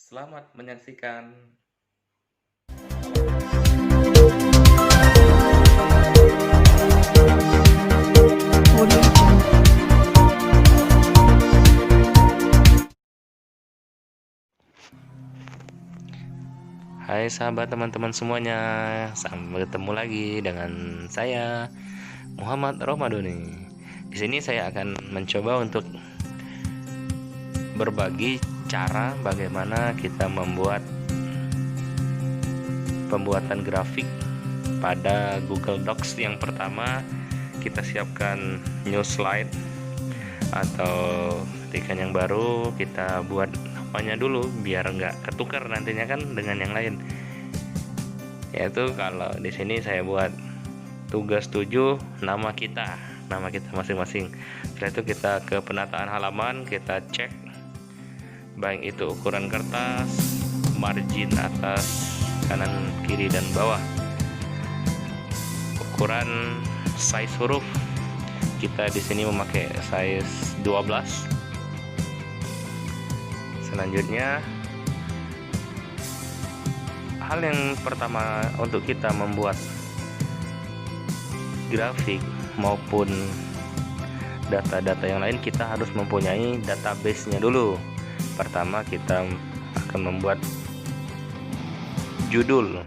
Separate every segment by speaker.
Speaker 1: Selamat menyaksikan. Hai sahabat teman-teman semuanya, sampai ketemu lagi dengan saya Muhammad Romadoni. Di sini saya akan mencoba untuk berbagi cara bagaimana kita membuat pembuatan grafik pada Google Docs. Yang pertama, kita siapkan new slide atau ketikan yang baru, kita buat namanya dulu biar nggak ketukar nantinya kan dengan yang lain. Yaitu kalau di sini saya buat tugas 7 nama kita masing-masing. Setelah itu kita ke penataan halaman, kita cek baik itu ukuran kertas, margin atas, kanan, kiri, dan bawah, ukuran size huruf. Kita di sini memakai size 12. Selanjutnya, hal yang pertama untuk kita membuat grafik maupun data-data yang lain, kita harus mempunyai database-nya dulu. Pertama, kita akan membuat judul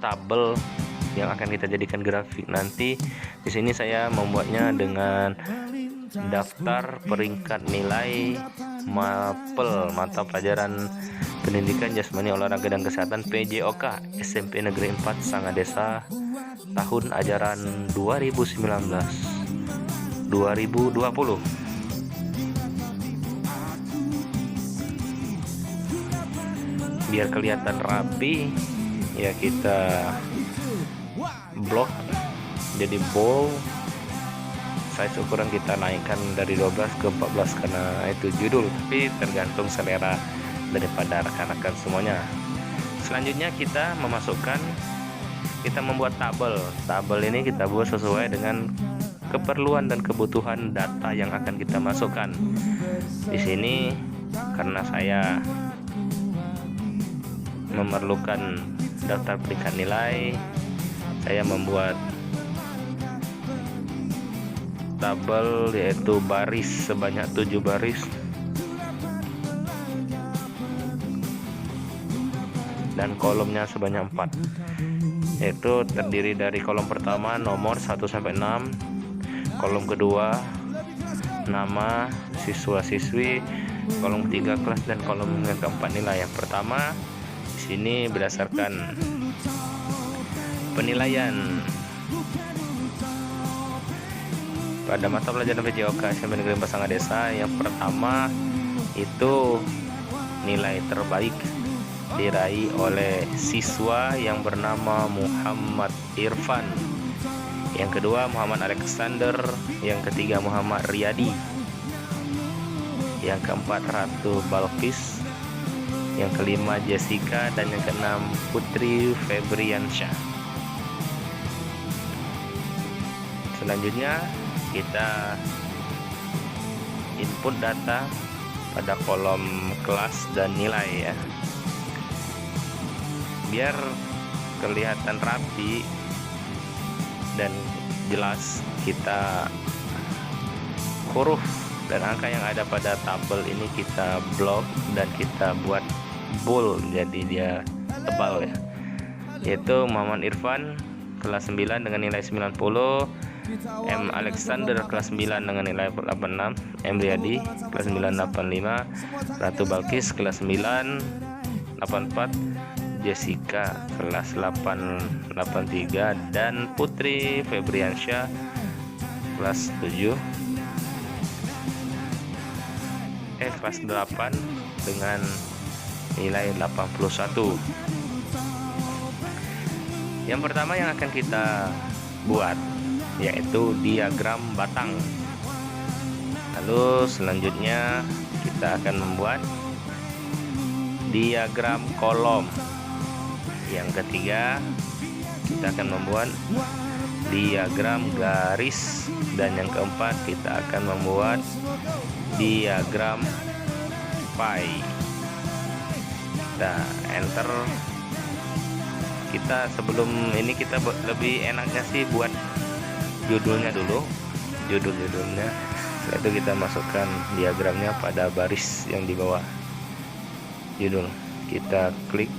Speaker 1: tabel yang akan kita jadikan grafik. Nanti di sini saya membuatnya dengan daftar peringkat nilai MAPEL, mata pelajaran pendidikan jasmani olahraga dan kesehatan PJOK SMP Negeri 4 Sangadesa, tahun ajaran 2019-2020. Biar kelihatan rapi ya, kita blok jadi bold. Size ukuran kita naikkan dari 12 ke 14 karena itu judul, tapi tergantung selera daripada rekan-rekan semuanya. Selanjutnya kita membuat tabel ini kita buat sesuai dengan keperluan dan kebutuhan data yang akan kita masukkan. Di sini karena saya memerlukan daftar peringkat nilai, saya membuat tabel yaitu baris sebanyak 7 baris dan kolomnya sebanyak 4, yaitu terdiri dari kolom pertama nomor 1 sampai 6, kolom kedua nama siswa-siswi, kolom ketiga kelas, dan kolom yang keempat nilai. Yang pertama di sini berdasarkan penilaian pada mata pelajaran PJOK SMP Negeri 4 Sangadesa. Yang pertama itu nilai terbaik diraih oleh siswa yang bernama Muhammad Irfan. Yang kedua Muhammad Alexander, yang ketiga Muhammad Riyadi, yang keempat Ratu Balkis, yang kelima Jessica, dan yang keenam Putri Febriansyah. Selanjutnya kita input data pada kolom kelas dan nilai ya, biar kelihatan rapi dan jelas. Kita huruf dan angka yang ada pada tabel ini kita blok dan kita buat bold jadi dia tebal ya, yaitu Muhammad Irfan kelas 9 dengan nilai 90, M Alexander kelas 9 dengan nilai 86, M Riyadi kelas 9 85, Ratu Balkis kelas 9 84, Jessica kelas 8 83, dan Putri Febriansyah kelas 7 kelas 8 dengan nilai 81. Yang pertama yang akan kita buat yaitu diagram batang. Lalu selanjutnya kita akan membuat diagram kolom. Yang ketiga kita akan membuat diagram garis, dan yang keempat kita akan membuat diagram pie. Kita enter. Kita sebelum ini kita lebih enaknya sih buat judulnya dulu, judulnya. Setelah itu kita masukkan diagramnya pada baris yang di bawah judul. Kita klik,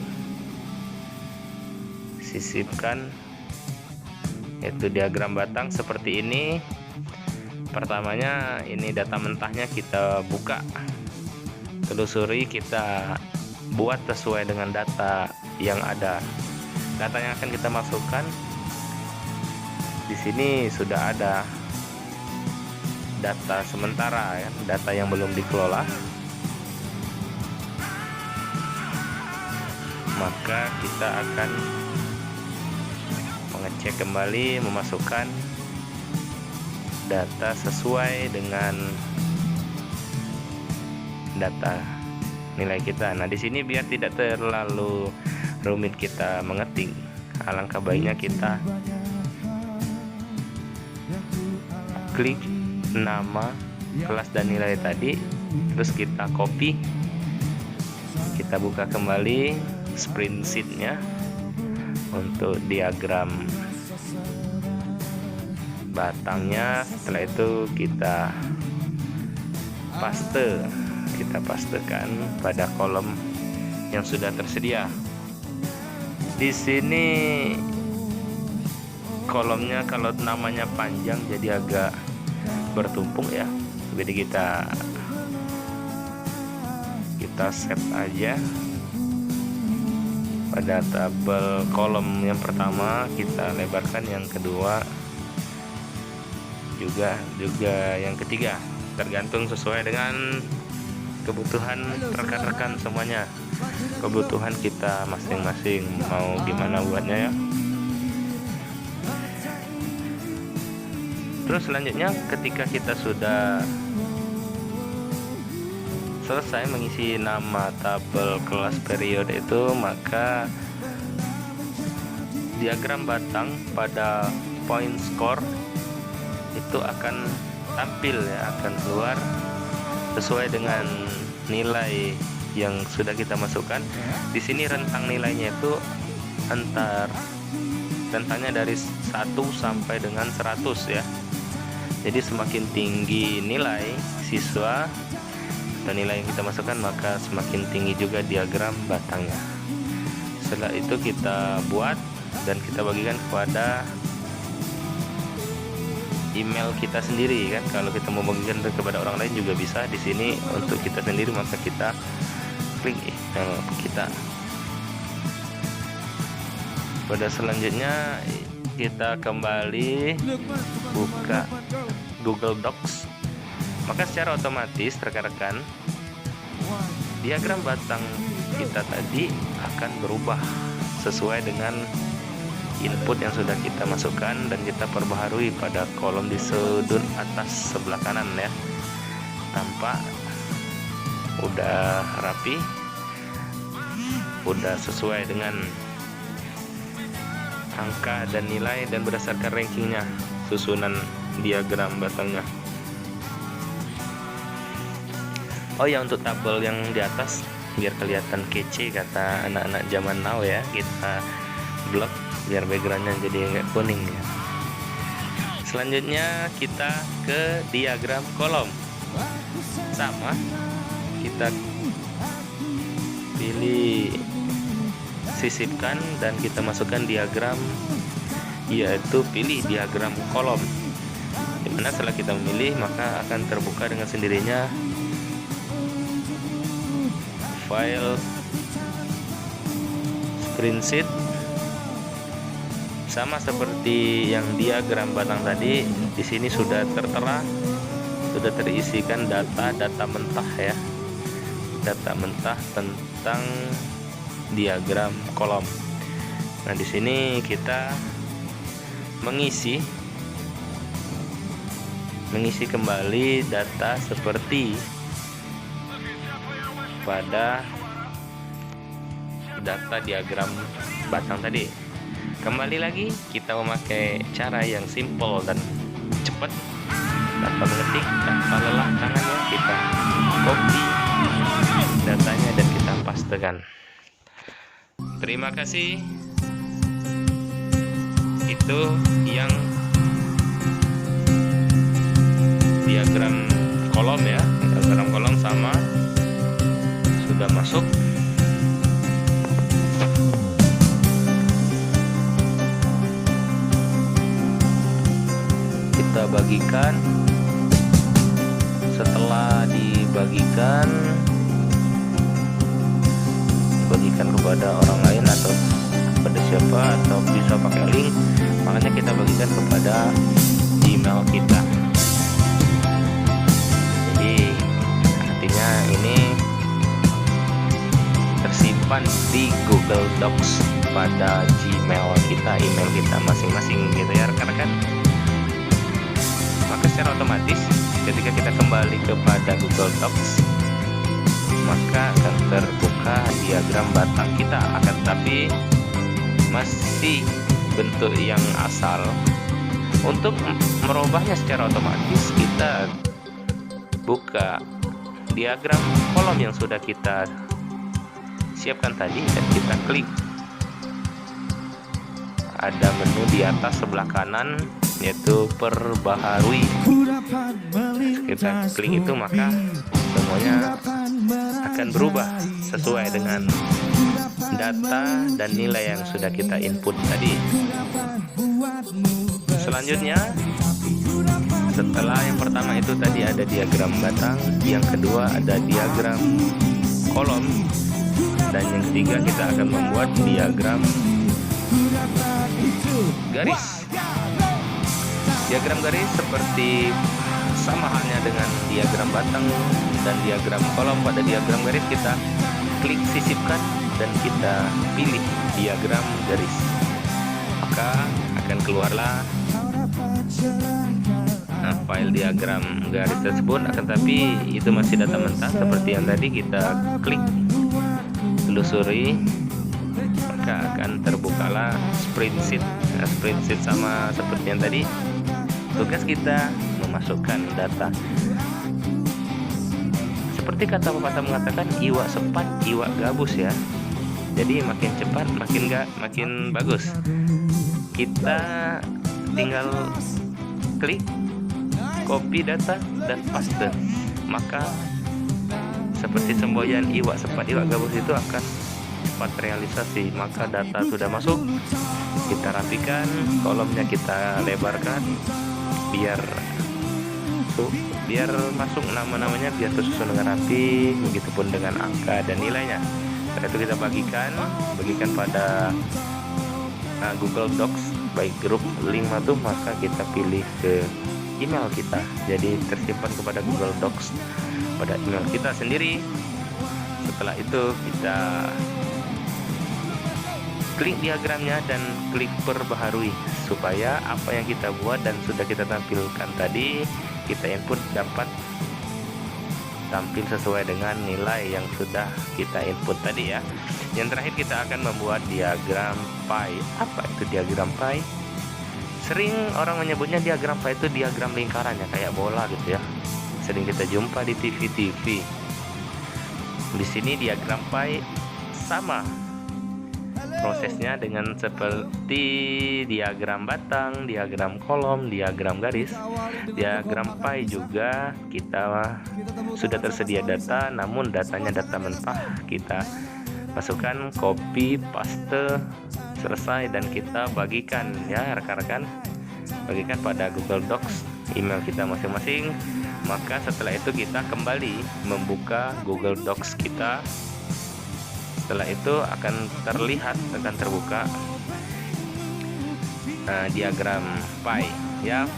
Speaker 1: sisipkan, yaitu diagram batang seperti ini. Pertamanya ini data mentahnya kita buka, telusuri, kita buat sesuai dengan data yang ada. Data yang akan kita masukkan di sini sudah ada data sementara ya, data yang belum dikelola. Maka kita akan mengecek kembali, memasukkan data sesuai dengan data nilai kita. Nah, di sini biar tidak terlalu rumit kita mengetik, alangkah baiknya kita klik nama, kelas, dan nilai tadi, terus kita copy, kita buka kembali spreadsheet-nya untuk diagram batangnya. Setelah itu kita pastekan pada kolom yang sudah tersedia. Di sini kolomnya kalau namanya panjang jadi agak bertumpuk ya. Jadi kita set aja pada tabel kolom yang pertama, kita lebarkan yang kedua, juga yang ketiga, tergantung sesuai dengan kebutuhan rekan-rekan semuanya, kebutuhan kita masing-masing mau gimana buatnya ya. Terus selanjutnya ketika kita sudah selesai mengisi nama, tabel, kelas, periode itu, maka diagram batang pada point score itu akan tampil ya, akan keluar sesuai dengan nilai yang sudah kita masukkan. Di sini rentang nilainya itu rentangnya dari 1 sampai dengan 100 ya. Jadi semakin tinggi nilai siswa dan nilai yang kita masukkan, maka semakin tinggi juga diagram batangnya. Setelah itu kita buat dan kita bagikan kepada email kita sendiri kan. Kalau kita mau bagikan kepada orang lain juga bisa. Di sini untuk kita sendiri, maka kita klik kita. Pada selanjutnya kita kembali buka Google Docs, maka secara otomatis rekan-rekan diagram batang kita tadi akan berubah sesuai dengan input yang sudah kita masukkan, dan kita perbaharui pada kolom di sudut atas sebelah kanan ya. Tampak udah rapi, udah sesuai dengan angka dan nilai, dan berdasarkan rankingnya, susunan diagram batangnya. Oh ya, untuk tabel yang di atas biar kelihatan kece kata anak-anak zaman now ya, kita blok biar backgroundnya jadi nggak kuning ya. Selanjutnya kita ke diagram kolom. Sama, kita pilih, sisipkan, dan kita masukkan diagram, yaitu pilih diagram kolom, dimana setelah kita memilih maka akan terbuka dengan sendirinya file spreadsheet. Sama seperti yang diagram batang tadi, di sini sudah tertera, sudah terisikan data mentah ya, data mentah tentang diagram kolom. Nah, di sini kita mengisi kembali data seperti pada data diagram batang tadi. Kembali lagi kita memakai cara yang simple dan cepat, tanpa mengetik, tanpa lelah tangannya. Kita copy datanya dan kita pastekan. Terima kasih. Itu yang diagram kolom ya, diagram kolom sama sudah masuk. Kita bagikan. Setelah dibagikan kepada orang lain atau kepada siapa, atau bisa pakai link, makanya kita bagikan kepada Gmail kita. Jadi artinya ini tersimpan di Google Docs pada Gmail kita, email kita masing-masing gitu ya rekan-rekan. Maka secara otomatis ketika kita kembali kepada Google Docs, maka akan terbuka diagram batang kita, akan tetapi masih bentuk yang asal. Untuk merubahnya secara otomatis, kita buka diagram kolom yang sudah kita siapkan tadi dan kita klik. Ada menu di atas sebelah kanan yaitu perbaharui. Kita klik itu, maka semuanya akan berubah sesuai dengan data dan nilai yang sudah kita input tadi. Selanjutnya, setelah yang pertama itu tadi ada diagram batang, yang kedua ada diagram kolom, dan yang ketiga kita akan membuat diagram garis. Diagram garis seperti sama halnya dengan diagram batang dan diagram kolom. Pada diagram garis kita klik sisipkan dan kita pilih diagram garis, maka akan keluarlah file diagram garis tersebut. Akan tapi itu masih data mentah seperti yang tadi. Kita klik telusuri, maka akan terbukalah spreadsheet. Spreadsheet sama seperti yang tadi. Tugas kita memasukkan data. Seperti kata pepatah mengatakan, iwak cepat, iwak gabus ya. Jadi makin cepat makin bagus. Kita tinggal klik copy data dan paste. Maka seperti semboyan iwak cepat, iwak gabus itu akan cepat realisasi. Maka data sudah masuk. Kita rapikan, kolomnya kita lebarkan biar masuk nama-namanya, biar tersusun dengan rapi, begitupun dengan angka dan nilainya. Setelah itu kita bagikan pada Google Docs by grup link tuh, maka kita pilih ke email kita. Jadi tersimpan kepada Google Docs pada email kita sendiri. Setelah itu kita klik diagramnya dan klik perbaharui supaya apa yang kita buat dan sudah kita tampilkan tadi, kita input dapat tampil sesuai dengan nilai yang sudah kita input tadi ya. Yang terakhir kita akan membuat diagram pie. Apa itu diagram pie? Sering orang menyebutnya diagram pie itu diagram lingkarannya kayak bola gitu ya. Sering kita jumpa di TV-TV. Di sini diagram pie sama prosesnya dengan seperti diagram batang, diagram kolom, diagram garis. Diagram pie juga kita sudah tersedia data, namun datanya data mentah. Kita masukkan, copy, paste, selesai, dan kita bagikan ya rekan-rekan. Bagikan pada Google Docs email kita masing-masing. Maka setelah itu kita kembali membuka Google Docs kita. Setelah itu akan terbuka diagram pie ya.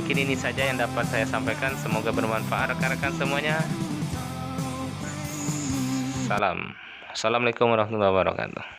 Speaker 1: Mungkin ini saja yang dapat saya sampaikan, semoga bermanfaat rekan-rekan semuanya. Assalamualaikum warahmatullahi wabarakatuh.